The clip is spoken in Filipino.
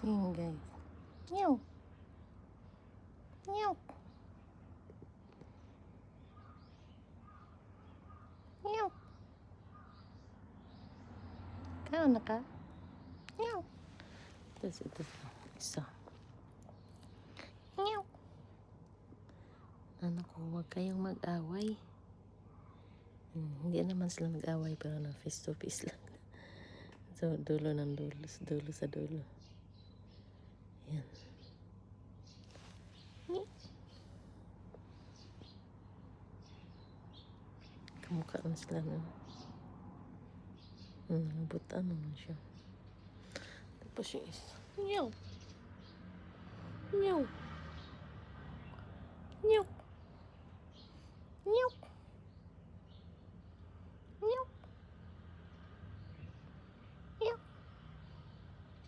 Ayan guys. Meow. Meow. Meow. Kaya na ka? Meow. Tapos ito isa. Meow. Anak ko, huwag kayong mag-away. Hindi naman sila mag-away pero na face to face lang. So, dulo ng dulo. Dulo sa dulo. Yan. Kamukha na sila na. Nabutan naman siya. Tapos yung isa. Meow. Meow. Meow.